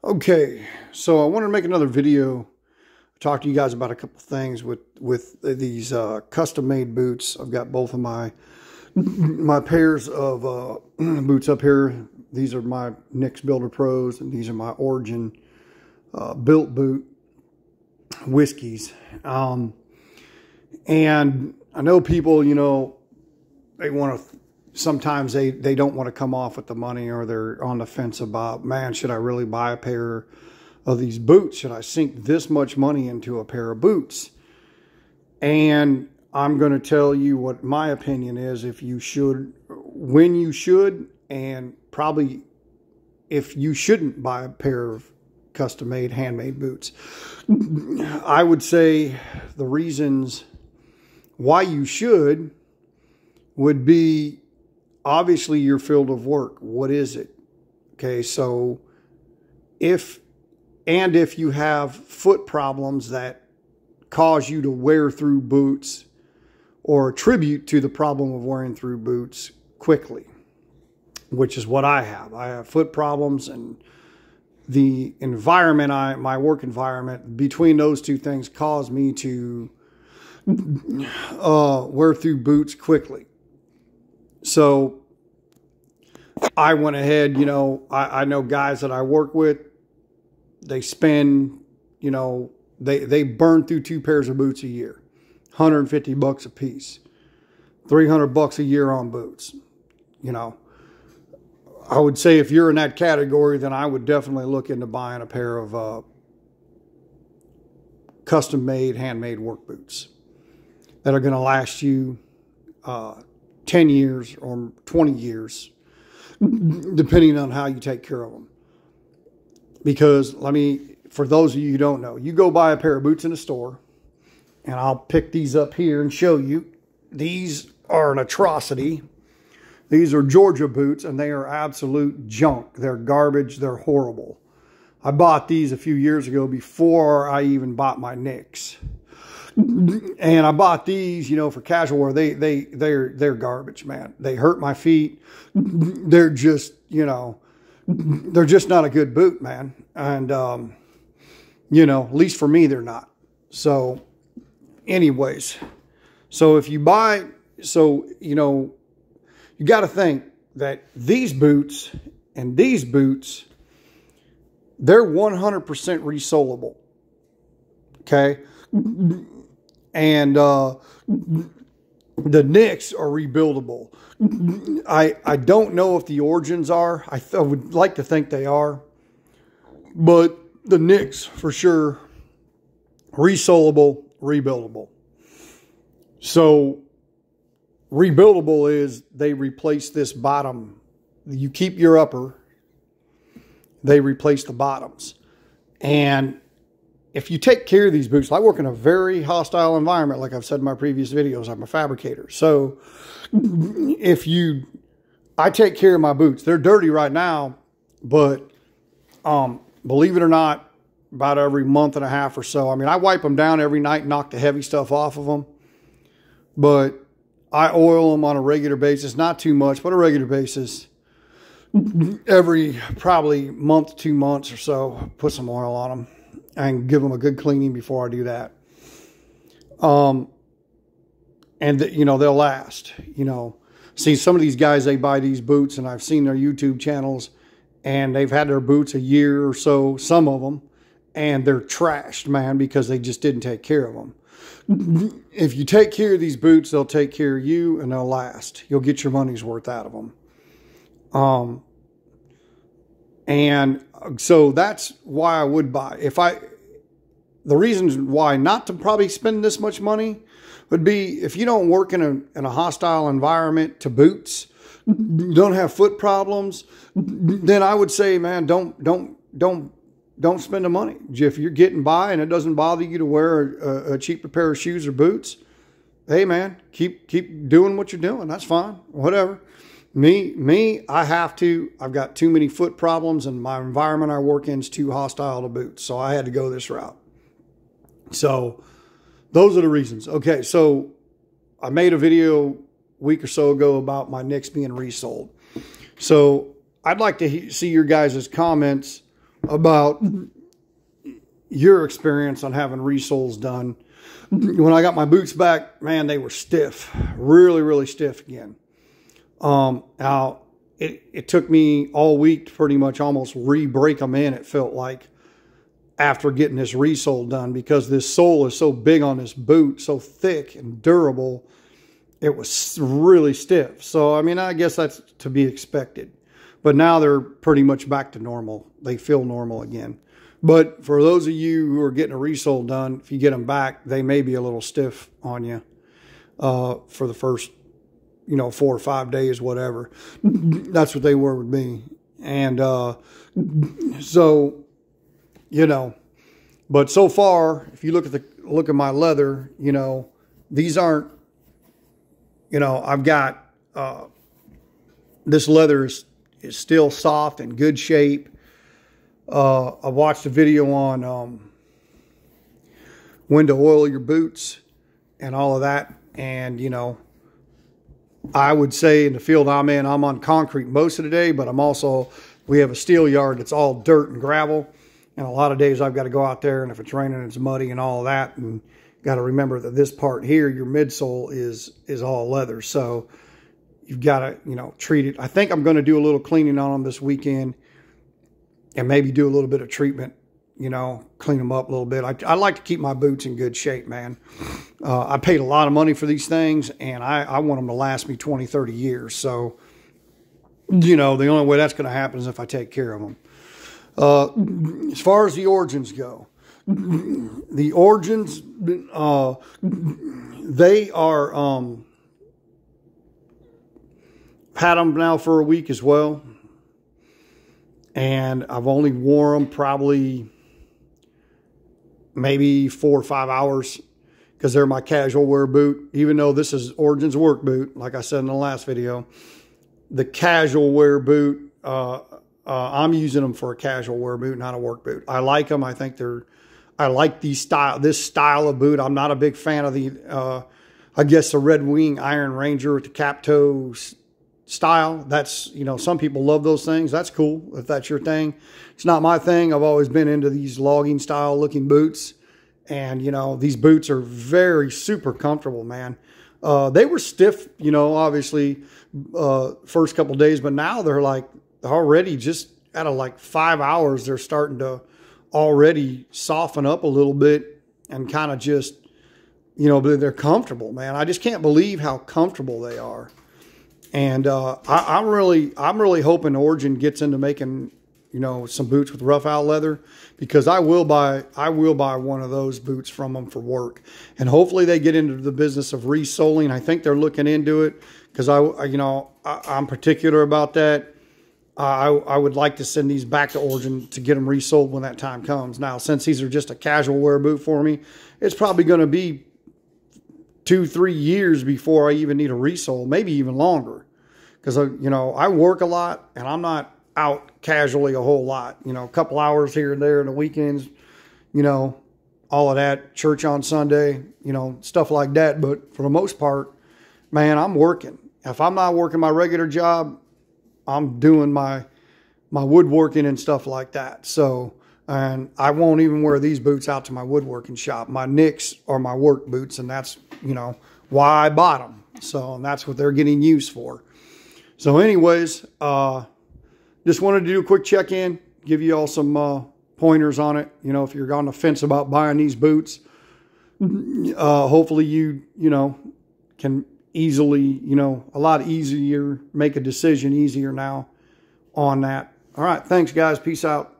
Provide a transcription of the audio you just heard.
Okay, so I wanted to make another video, talk to you guys about a couple things with these custom-made boots. I've got both of my pairs of boots up here. These are my Nick's Builder Pros, and these are my Origin built boot Whiskies. And I know people, you know, they want to. Sometimes they don't want to come off with the money, or they're on the fence about, man, should I really buy a pair of these boots? Should I sink this much money into a pair of boots? And I'm going to tell you what my opinion is, if you should, when you should, and probably if you shouldn't buy a pair of custom-made, handmade boots. I would say the reasons why you should would be, obviously, your field of work. What is it? Okay, so if you have foot problems that cause you to wear through boots, or attribute to the problem of wearing through boots quickly, which is what I have. I have foot problems, and the environment, my work environment, between those two things caused me to wear through boots quickly. So I went ahead, you know, I know guys that I work with, they spend, you know, they burn through 2 pairs of boots a year, $150 a piece, $300 a year on boots. You know, I would say if you're in that category, then I would definitely look into buying a pair of custom-made, handmade work boots that are going to last you 10 years or 20 years, depending on how you take care of them. Because for those of you who don't know, you go buy a pair of boots in a store, and I'll pick these up here and show you. These are an atrocity. These are Georgia boots, and they are absolute junk. They're garbage. They're horrible. I bought these a few years ago before I even bought my Nick's. And I bought these, you know, for casual wear. They're garbage, man. They hurt my feet. They're just, you know, they're just not a good boot, man. And, you know, at least for me, they're not. So anyways, so if you buy, so, you know, you got to think that these boots and these boots, they're 100% resolable. Okay. And the Nick's are rebuildable. I don't know if the Origins are. I would like to think they are. But the Nick's, for sure, resolable, rebuildable. So rebuildable is they replace this bottom. You keep your upper, they replace the bottoms. And if you take care of these boots, I work in a very hostile environment, like I've said in my previous videos. I'm a fabricator. So I take care of my boots. They're dirty right now, but believe it or not, about every month and a half or so, I mean, I wipe them down every night, knock the heavy stuff off of them. But I oil them on a regular basis, not too much, but a regular basis. Every probably month, 2 months or so, put some oil on them and give them a good cleaning before I do that. You know, they'll last. You know, see, some of these guys, they buy these boots, and I've seen their YouTube channels, and they've had their boots a year or so, some of them, and they're trashed, man, because they just didn't take care of them. If you take care of these boots, they'll take care of you, and they'll last. You'll get your money's worth out of them. And so that's why I would buy. The reasons why not to probably spend this much money would be if you don't work in a hostile environment to boots, don't have foot problems, then I would say, man, don't spend the money. If you're getting by and it doesn't bother you to wear a cheaper pair of shoes or boots, hey man, keep doing what you're doing. That's fine. Whatever. Me, I've got too many foot problems, and my environment I work in is too hostile to boots. So I had to go this route. So those are the reasons. Okay. So I made a video a week or so ago about my Nick's being resold. So I'd like to see your guys' comments about your experience on having resoles done. When I got my boots back, man, they were stiff, really, really stiff again. Now, it took me all week to pretty much almost re-break them in, it felt like, after getting this resole done, because this sole is so big on this boot, so thick and durable, it was really stiff. So, I mean, I guess that's to be expected. But now they're pretty much back to normal. They feel normal again. But for those of you who are getting a resole done, if you get them back, they may be a little stiff on you for the first, 4 or 5 days, whatever. That's what they were with me. And so, but so far, if you look at my leather, these aren't, I've got, this leather is still soft and good shape. I watched a video on when to oil your boots and all of that. And, I would say in the field I'm in, I'm on concrete most of the day, but we have a steel yard that's all dirt and gravel. And a lot of days I've got to go out there, and if it's raining, it's muddy and all of that. And got to remember that this part here, your midsole is all leather. So you've got to, treat it. I think I'm going to do a little cleaning on them this weekend and maybe do a little bit of treatment, clean them up a little bit. I like to keep my boots in good shape, man. I paid a lot of money for these things, and I want them to last me 20, 30 years. So, the only way that's going to happen is if I take care of them. As far as the origins go, the origins, they are, had them now for a week as well. And I've only worn them probably maybe 4 or 5 hours because they're my casual wear boot. Even though this is Origins work boot, like I said in the last video, the casual wear boot, I'm using them for a casual wear boot, not a work boot. I like them. I think I like this style of boot. I'm not a big fan of the, I guess the Red Wing Iron Ranger with the cap toe style. That's, some people love those things. That's cool if that's your thing. It's not my thing. I've always been into these logging style looking boots. And, these boots are super comfortable, man. They were stiff, obviously, first couple of days, but now they're like already just out of like 5 hours, they're starting to already soften up a little bit and kind of just, they're comfortable, man. I just can't believe how comfortable they are. And I'm really hoping Origin gets into making, some boots with rough out leather, because I will buy one of those boots from them for work. And hopefully they get into the business of resoling. I think they're looking into it, because I'm particular about that. I would like to send these back to Origin to get them resold when that time comes. Now, since these are just a casual wear boot for me, it's probably going to be 2-3 years before I even need a resole, maybe even longer. Because, I work a lot and I'm not out casually a whole lot. A couple hours here and there in the weekends, all of that, church on Sunday, stuff like that. But for the most part, man, I'm working. If I'm not working my regular job, I'm doing my woodworking and stuff like that. So, and I won't even wear these boots out to my woodworking shop. My Nicks are my work boots, and that's, why I bought them. So, and that's what they're getting used for. So anyways, just wanted to do a quick check-in, give you all some pointers on it. If you're on the fence about buying these boots, hopefully you can easily, a lot easier, make a decision easier now on that. All right, thanks guys. Peace out.